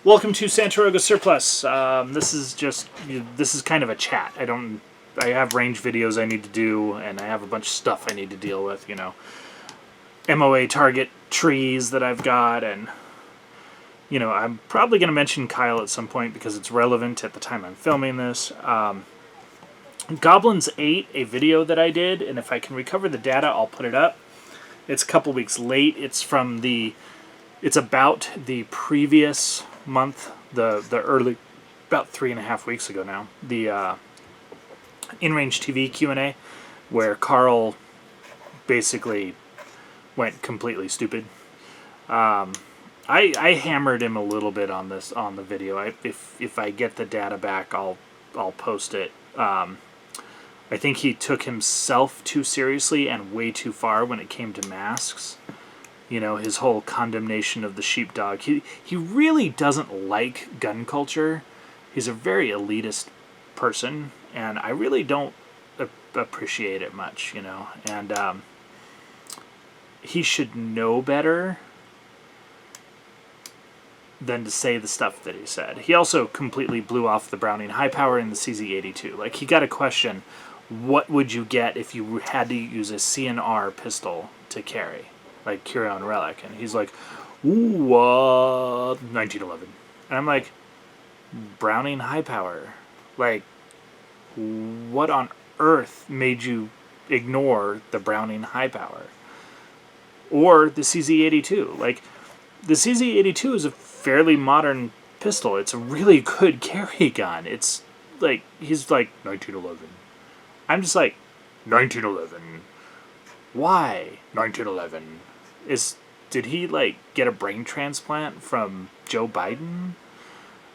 Welcome to Santargoa Surplus. This is kind of a chat. I have range videos I need to do, and I have a bunch of stuff I need to deal with. You know, MOA target trees that I've got, and you know, I'm probably going to mention Kyle at some point because it's relevant at the time I'm filming this. Goblins 8, a video that I did, and if I can recover the data, I'll put it up. It's a couple weeks late. It's about the previous month, the early, about 3.5 weeks ago now, the in-range TV Q&A, where Carl basically went completely stupid. I hammered him a little bit on the video. If I get the data back, I'll post it. I think he took himself too seriously and way too far when it came to masks. You know, his whole condemnation of the sheepdog. He really doesn't like gun culture. He's a very elitist person, and I really don't appreciate it much, you know. And he should know better than to say the stuff that he said. He also completely blew off the Browning high power in the CZ82. Like, he got a question, what would you get if you had to use a CNR pistol to carry? Like Curio and Relic, and he's like, ooh, 1911. And I'm like, Browning high power? Like, what on earth made you ignore the Browning high power? Or the CZ82? Like, the CZ82 is a fairly modern pistol. It's a really good carry gun. It's like, he's like, 1911. I'm just like, 1911. Why 1911? Did he like get a brain transplant from Joe Biden?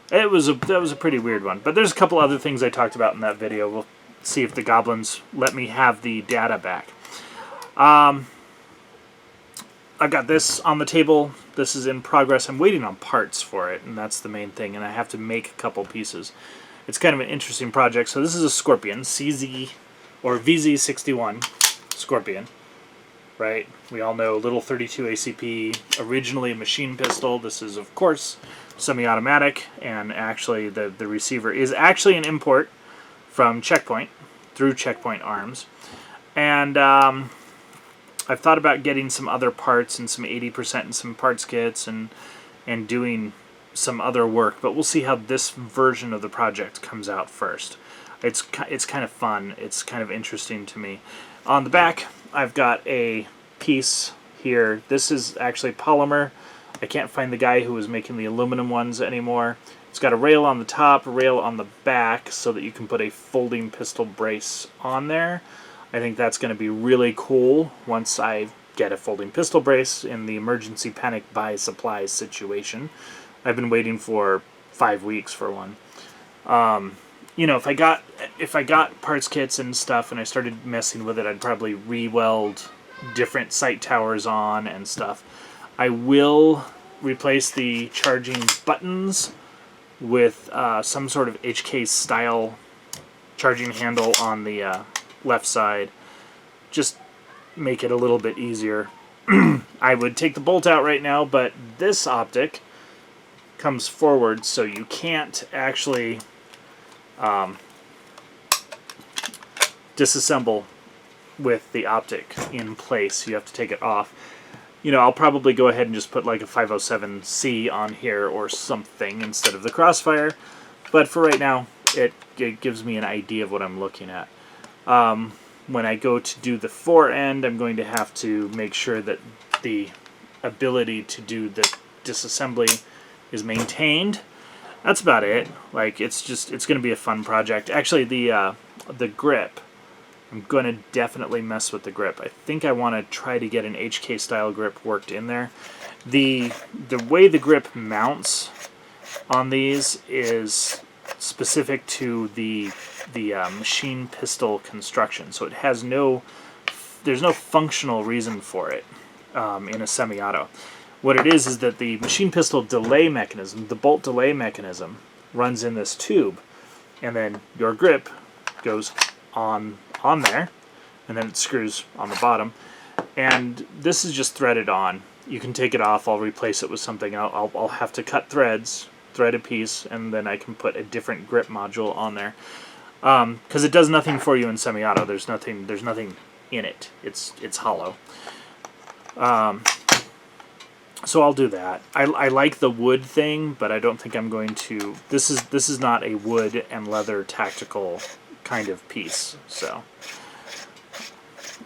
That was a pretty weird one. But there's a couple other things I talked about in that video. We'll see if the goblins let me have the data back. I've got this on the table. This is in progress. I'm waiting on parts for it, and that's the main thing. And I have to make a couple pieces. It's kind of an interesting project. So this is a Scorpion, CZ or VZ61 Scorpion. Right? We all know little 32 ACP, originally a machine pistol. This is, of course, semi-automatic, and actually the receiver is actually an import from Checkpoint, through Checkpoint Arms. And I've thought about getting some other parts and some 80% and some parts kits and doing some other work, but we'll see how this version of the project comes out first. It's kind of fun. It's kind of interesting to me. On the back, I've got a piece here. This is actually polymer. I can't find the guy who was making the aluminum ones anymore. It's got a rail on the top, a rail on the back, so that you can put a folding pistol brace on there. I think that's going to be really cool once I get a folding pistol brace in the emergency panic buy supplies situation. I've been waiting for 5 weeks for one. You know, if I got parts kits and stuff and I started messing with it, I'd probably re-weld different sight towers on and stuff. I will replace the charging buttons with some sort of HK style charging handle on the left side. Just make it a little bit easier. I would take the bolt out right now, but this optic comes forward, so you can't actually disassemble with the optic in place. You have to take it off. You know, I'll probably go ahead and just put like a 507C on here or something instead of the Crossfire, but for right now it gives me an idea of what I'm looking at. When I go to do the fore end, I'm going to have to make sure that the ability to do the disassembly is maintained. That's about it. Like, it's going to be a fun project. Actually, the grip, I'm going to definitely mess with the grip. I think I want to try to get an HK style grip worked in there. The way the grip mounts on these is specific to the machine pistol construction. So it has there's no functional reason for it in a semi-auto. What it is that the machine pistol delay mechanism, the bolt delay mechanism, runs in this tube, and then your grip goes on there, and then it screws on the bottom. And this is just threaded on. You can take it off. I'll replace it with something. I'll have to cut threads thread a piece, and then I can put a different grip module on there. Because it does nothing for you in semi-auto. There's nothing in it. It's hollow. So I'll do that. I like the wood thing, but I don't think I'm going to. This is not a wood and leather tactical kind of piece. So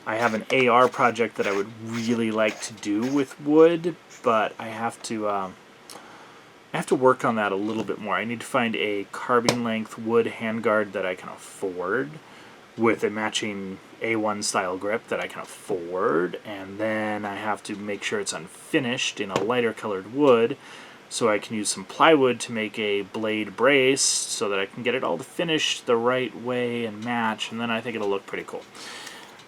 I have an AR project that I would really like to do with wood, but I have to work on that a little bit more. I need to find a carbine length wood handguard that I can afford with a matching A1 style grip that I can afford, and then I have to make sure it's unfinished in a lighter colored wood so I can use some plywood to make a blade brace so that I can get it all to finish the right way and match, and then I think it'll look pretty cool.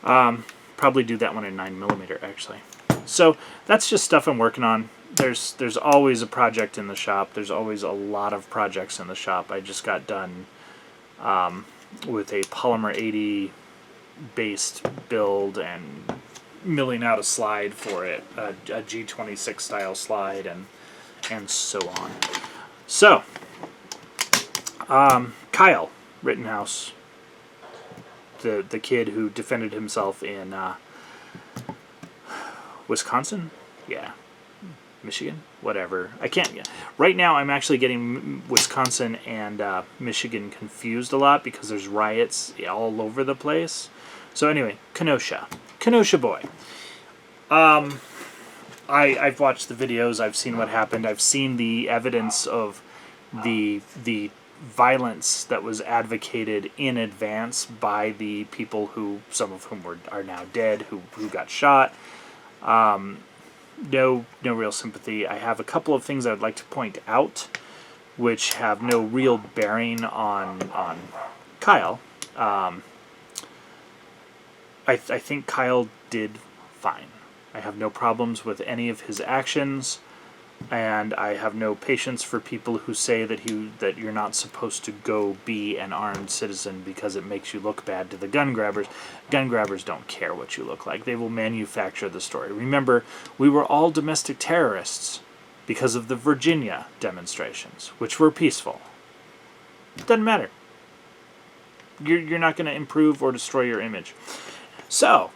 Probably do that one in 9mm actually. So that's just stuff I'm working on. There's always a project in the shop. There's always a lot of projects in the shop. I just got done with a Polymer 80 based build and milling out a slide for it, a G26 style slide, and so on. So, Kyle Rittenhouse, the kid who defended himself in Wisconsin? Yeah. Michigan? Whatever. I can't. Right now I'm actually getting Wisconsin and Michigan confused a lot because there's riots all over the place. So anyway, Kenosha boy. I've watched the videos. I've seen what happened. I've seen the evidence of the violence that was advocated in advance by the people who, some of whom are now dead, who got shot. No real sympathy. I have a couple of things I would like to point out which have no real bearing on Kyle. I think Kyle did fine. I have no problems with any of his actions, and I have no patience for people who say that you're not supposed to go be an armed citizen because it makes you look bad to the gun grabbers. Gun grabbers don't care what you look like. They will manufacture the story. Remember, we were all domestic terrorists because of the Virginia demonstrations, which were peaceful. Doesn't matter. You're not going to improve or destroy your image. So,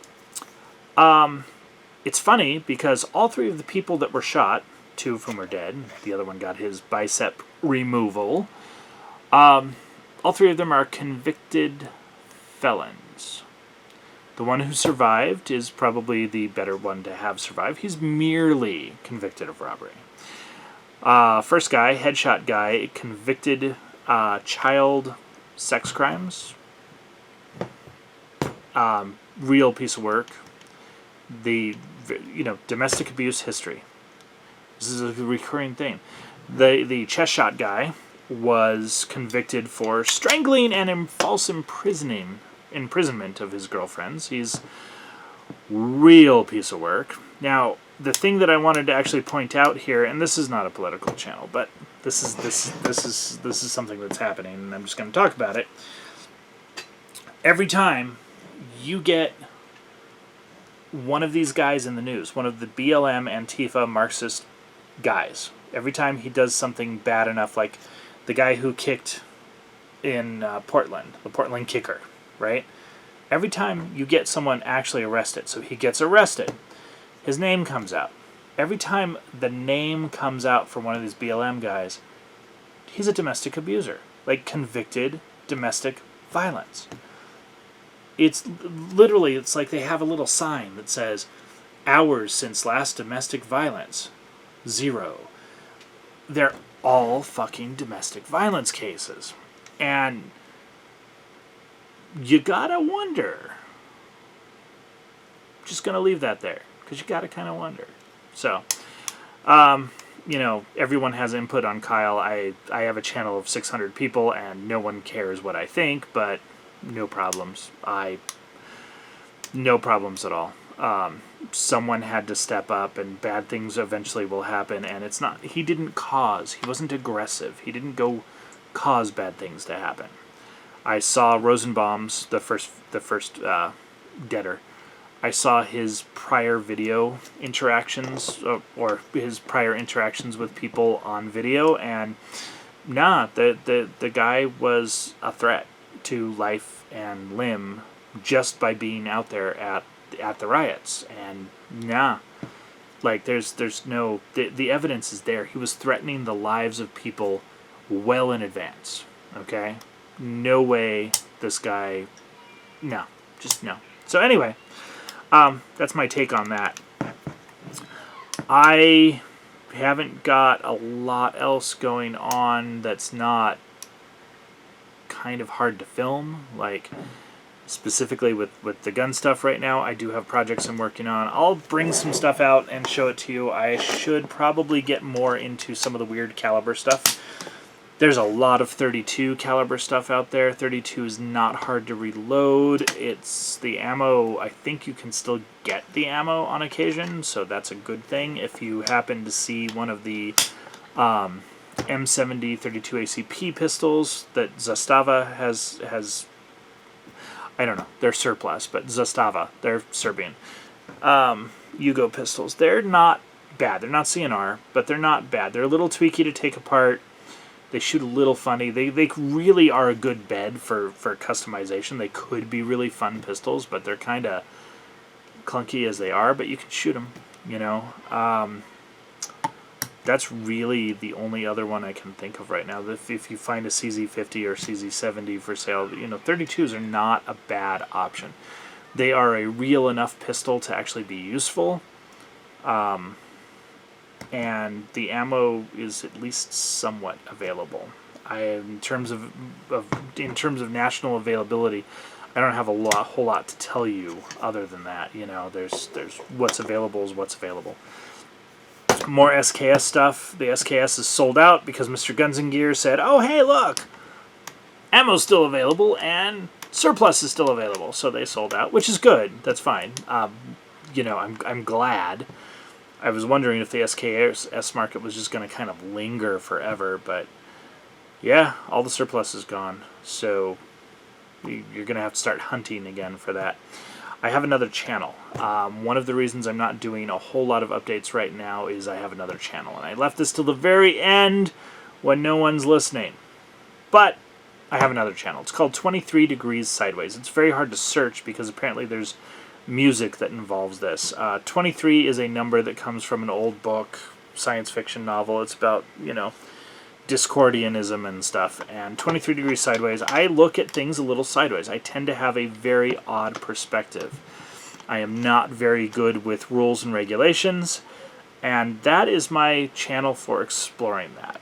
it's funny because all three of the people that were shot, two of whom are dead, the other one got his bicep removal, all three of them are convicted felons. The one who survived is probably the better one to have survived. He's merely convicted of robbery. First guy, headshot guy, convicted child sex crimes. Real piece of work. Domestic abuse history. This is a recurring thing. The chest shot guy was convicted for strangling and false imprisonment of his girlfriends. He's real piece of work. Now, the thing that I wanted to actually point out here, and this is not a political channel, but this is something that's happening, and I'm just going to talk about it. Every time you get one of these guys in the news, one of the BLM, Antifa, Marxist guys, every time he does something bad enough, like the guy who kicked in Portland, the Portland kicker, right? Every time you get someone actually arrested, so he gets arrested, his name comes out. Every time the name comes out for one of these BLM guys, he's a domestic abuser, like convicted domestic violence. It's literally, it's like they have a little sign that says, hours since last domestic violence, 0. They're all fucking domestic violence cases. And you gotta wonder. Just gonna leave that there, because you gotta kind of wonder. So, everyone has input on Kyle. I have a channel of 600 people, and no one cares what I think, but no problems. No problems at all. Someone had to step up, and bad things eventually will happen, and it's not, he wasn't aggressive. He didn't go cause bad things to happen. I saw Rosenbaum's, the first debtor, I saw his prior video interactions, or his prior interactions with people on video, and nah, the guy was a threat to life and limb just by being out there at the riots. And nah, like there's no, the evidence is there. He was threatening the lives of people well in advance. Okay, no way this guy, no, just no. So anyway, that's my take on that. I haven't got a lot else going on that's not kind of hard to film, like specifically with the gun stuff right now. I do have projects I'm working on. I'll bring some stuff out and show it to you. I should probably get more into some of the weird caliber stuff. There's a lot of 32 caliber stuff out there. 32 is not hard to reload. It's the ammo, I think you can still get the ammo on occasion, so that's a good thing. If you happen to see one of the M70 32 ACP pistols that Zastava has, I don't know, they're surplus, but Zastava, they're Serbian. Yugo pistols, they're not bad. They're not CNR, but they're not bad. They're a little tweaky to take apart. They shoot a little funny. They really are a good bed for customization. They could be really fun pistols, but they're kind of clunky as they are, but you can shoot them, you know. That's really the only other one I can think of right now. If you find a CZ50 or CZ70 for sale, you know, 32s are not a bad option. They are a real enough pistol to actually be useful. And the ammo is at least somewhat available. In terms of national availability, I don't have a whole lot to tell you other than that. You know, there's what's available is what's available. More SKS stuff. The SKS is sold out because Mr. Guns and Gear said, "Oh, hey, look, ammo's still available and surplus is still available." So they sold out, which is good. That's fine. You know, I'm glad. I was wondering if the SKS market was just going to kind of linger forever, but yeah, all the surplus is gone. So you're going to have to start hunting again for that. I have another channel. One of the reasons I'm not doing a whole lot of updates right now is I have another channel, and I left this till the very end when no one's listening. But I have another channel. It's called 23 Degrees Sideways. It's very hard to search because apparently there's music that involves this. 23 is a number that comes from an old book, science fiction novel. It's about, you know, Discordianism and stuff. And 23 Degrees Sideways, I look at things a little sideways. I tend to have a very odd perspective. I am not very good with rules and regulations, and that is my channel for exploring that.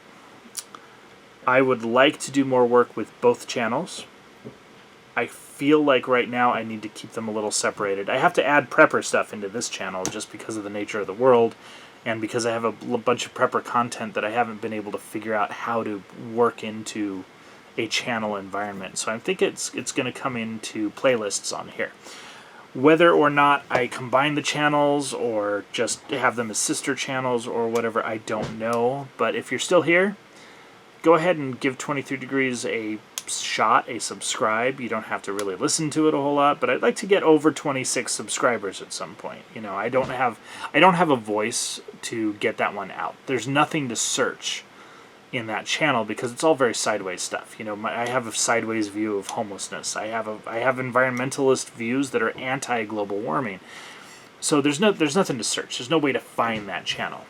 I would like to do more work with both channels. I feel like right now I need to keep them a little separated. I have to add prepper stuff into this channel just because of the nature of the world, and because I have a bunch of prepper content that I haven't been able to figure out how to work into a channel environment. So I think it's going to come into playlists on here. Whether or not I combine the channels or just have them as sister channels or whatever, I don't know. But if you're still here, go ahead and give 23 Degrees a shot, a subscribe. You don't have to really listen to it a whole lot, but I'd like to get over 26 subscribers at some point. You know, I don't have a voice to get that one out. There's nothing to search in that channel because it's all very sideways stuff. You know, I have a sideways view of homelessness. I have environmentalist views that are anti-global warming. So there's nothing to search. There's no way to find that channel.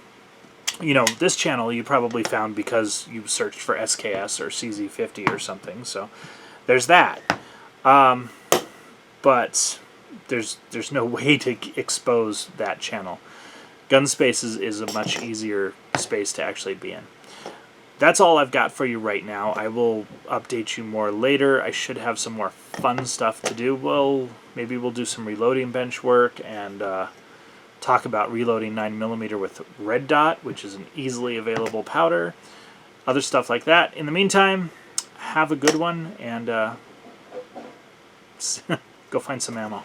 You know, this channel you probably found because you searched for SKS or CZ50 or something. So there's that. But there's no way to expose that channel. Gun Space is a much easier space to actually be in. That's all I've got for you right now. I will update you more later. I should have some more fun stuff to do. Well, maybe we'll do some reloading bench work and talk about reloading 9mm with red dot, which is an easily available powder. Other stuff like that. In the meantime, have a good one and go find some ammo.